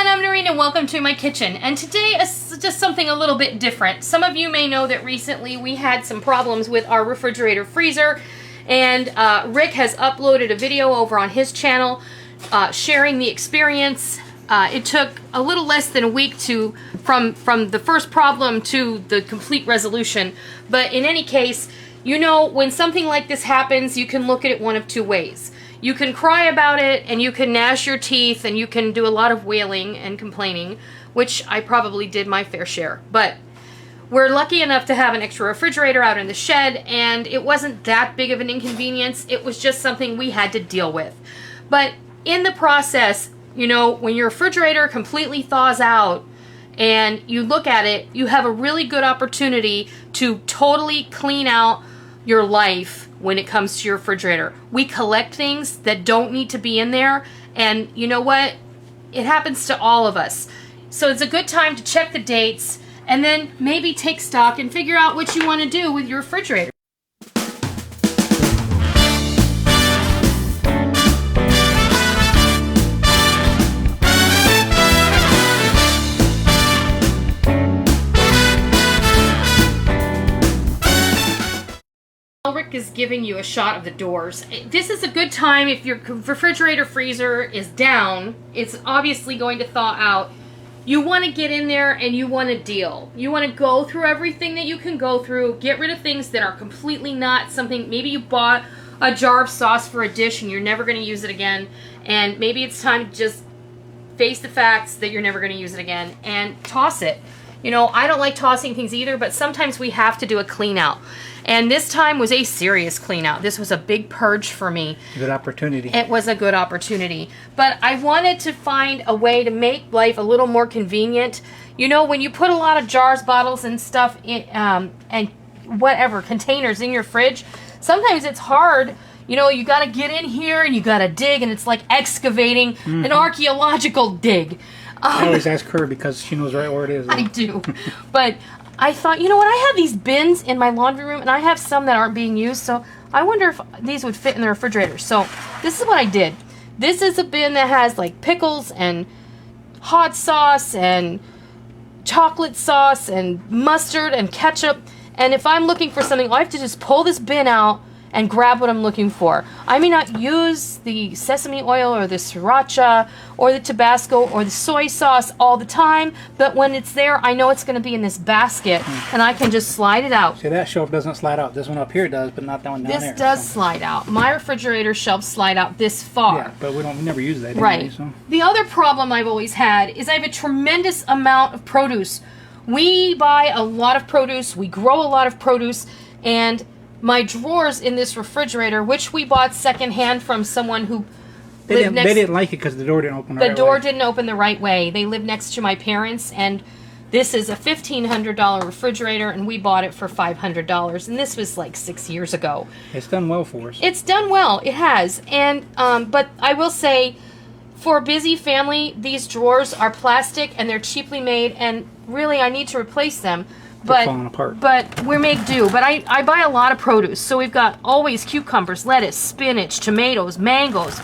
I'm Noreen and welcome to my kitchen. And today is just something a little bit different. Some of you may know that recently we had some problems with our refrigerator freezer, and Rick has uploaded a video over on his channel sharing the experience. It took a little less than a week from the first problem to the complete resolution. But in any case, you know, when something like this happens, you can look at it one of two ways. You can cry about it, and you can gnash your teeth, and you can do a lot of wailing and complaining, which I probably did my fair share. But we're lucky enough to have an extra refrigerator out in the shed, and it wasn't that big of an inconvenience. It was just something we had to deal with. But in the process, you know, when your refrigerator completely thaws out and you look at it, you have a really good opportunity to totally clean out your life when it comes to your refrigerator. We collect things that don't need to be in there, and you know what? It happens to all of us. So it's a good time to check the dates and then maybe take stock and figure out what you want to do with your refrigerator. Rick is giving you a shot of the doors. This is a good time if your refrigerator freezer is down. It's obviously going to thaw out. You want to get in there and you want to deal. You want to go through everything that you can go through. Get rid of things that are completely not something. Maybe you bought a jar of sauce for a dish and you're never going to use it again. And maybe it's time to just face the facts that you're never going to use it again and toss it. You know, I don't like tossing things either, but sometimes we have to do a clean out. And this time was a serious clean out. This was a big purge for me. Good opportunity. It was a good opportunity. But I wanted to find a way to make life a little more convenient. You know, when you put a lot of jars, bottles, and stuff in, and whatever, containers in your fridge, sometimes it's hard. You know, you got to get in here and you got to dig, and it's like excavating an archaeological dig. I always ask her because she knows right where it is. I do. But I thought, you know what, I have these bins in my laundry room, and I have some that aren't being used, so I wonder if these would fit in the refrigerator. So this is what I did. This is a bin that has like pickles and hot sauce and chocolate sauce and mustard and ketchup. And if I'm looking for something, I have to just pull this bin out and grab what I'm looking for. I may not use the sesame oil or the sriracha or the Tabasco or the soy sauce all the time, but when it's there, I know it's going to be in this basket, and I can just slide it out. See, that shelf doesn't slide out. This one up here does, but not that one down there. This does slide out. My refrigerator shelves slide out this far. Yeah, but we never use that. Right. Anyway, so. The other problem I've always had is I have a tremendous amount of produce. We buy a lot of produce. We grow a lot of produce, and my drawers in this refrigerator, which we bought secondhand from someone who lived next. They didn't like it because the door didn't open the right way. The door didn't open the right way. They live next to my parents, and this is a $1,500 refrigerator, and we bought it for $500, and this was like 6 years ago. It's done well for us. It's done well. It has. And but I will say, for a busy family, these drawers are plastic, and they're cheaply made, and really I need to replace them. They're falling apart. But we make do. But I buy a lot of produce. So we've got always cucumbers, lettuce, spinach, tomatoes, mangoes,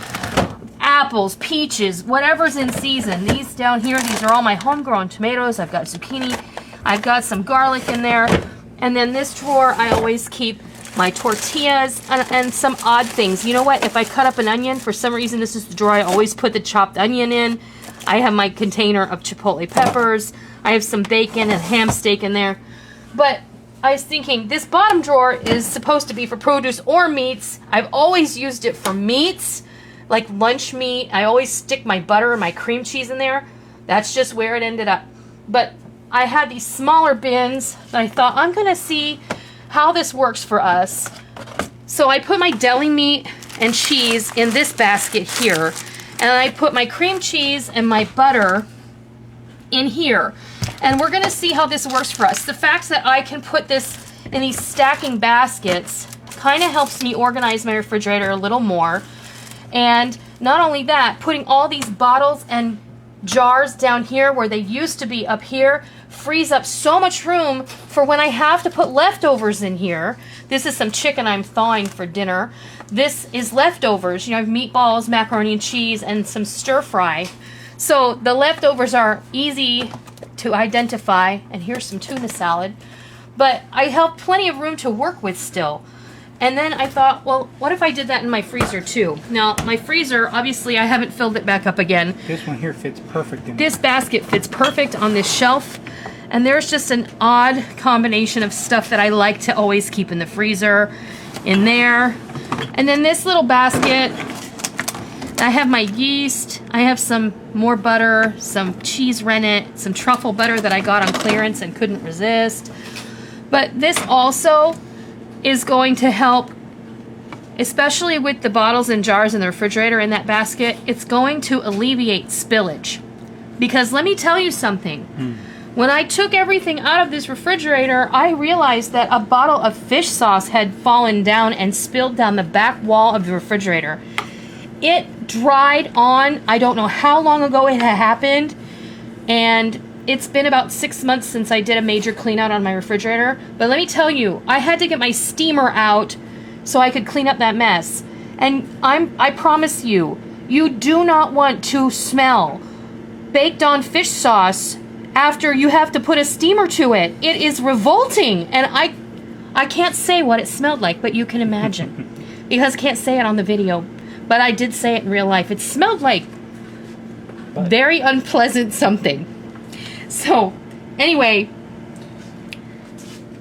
apples, peaches, whatever's in season. These down here, these are all my homegrown tomatoes. I've got zucchini. I've got some garlic in there. And then this drawer, I always keep my tortillas and some odd things. You know what? If I cut up an onion, for some reason, this is the drawer I always put the chopped onion in. I have my container of chipotle peppers. I have some bacon and ham steak in there. But I was thinking, this bottom drawer is supposed to be for produce or meats. I've always used it for meats, like lunch meat. I always stick my butter and my cream cheese in there. That's just where it ended up. But I had these smaller bins that I thought, I'm going to see how this works for us. So I put my deli meat and cheese in this basket here. And I put my cream cheese and my butter in here. And we're going to see how this works for us. The fact that I can put this in these stacking baskets kind of helps me organize my refrigerator a little more. And not only that, putting all these bottles and jars down here where they used to be up here frees up so much room for when I have to put leftovers in here. This is some chicken I'm thawing for dinner. This is leftovers. You know, I have meatballs, macaroni and cheese, and some stir fry. So the leftovers are easy to identify, and here's some tuna salad. But I have plenty of room to work with still. And then I thought, well, what if I did that in my freezer too? Now, my freezer, obviously I haven't filled it back up again. This one here fits perfect in This basket fits perfect on this shelf. And there's just an odd combination of stuff that I like to always keep in the freezer in there. And then this little basket, I have my yeast, I have some more butter, some cheese rennet, some truffle butter that I got on clearance and couldn't resist. But this also is going to help, especially with the bottles and jars in the refrigerator in that basket, it's going to alleviate spillage. Because let me tell you something. When I took everything out of this refrigerator, I realized that a bottle of fish sauce had fallen down and spilled down the back wall of the refrigerator. It dried on, I don't know how long ago it had happened, and it's been about 6 months since I did a major clean out on my refrigerator. But let me tell you, I had to get my steamer out so I could clean up that mess. And I promise you, you do not want to smell baked on fish sauce after you have to put a steamer to it. It is revolting. And I can't say what it smelled like, but you can imagine. Because I can't say it on the video. But I did say it in real life. It smelled like very unpleasant something. So, anyway,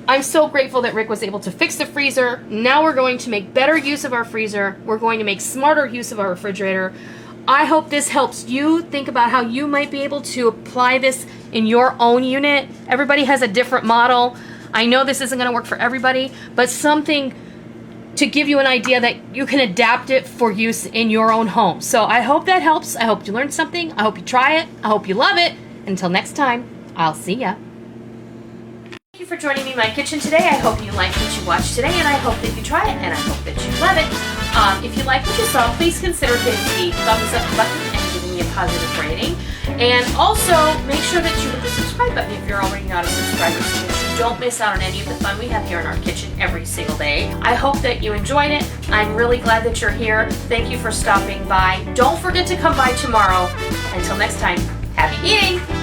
I'm so grateful that Rick was able to fix the freezer. Now we're going to make better use of our freezer. We're going to make smarter use of our refrigerator. I hope this helps you think about how you might be able to apply this in your own unit. Everybody has a different model. I know this isn't going to work for everybody, but something to give you an idea that you can adapt it for use in your own home. So I hope that helps. I hope you learned something. I hope you try it. I hope you love it. Until next time, I'll see ya. Thank you for joining me in my kitchen today. I hope you liked what you watched today, and I hope that you try it, and I hope that you love it. If you like what you saw, please consider hitting the thumbs up button and giving me a positive rating. And also, make sure that you hit the subscribe button if you're already not a subscriber, so that you don't miss out on any of the fun we have here in our kitchen every single day. I hope that you enjoyed it. I'm really glad that you're here. Thank you for stopping by. Don't forget to come by tomorrow. Until next time, happy eating!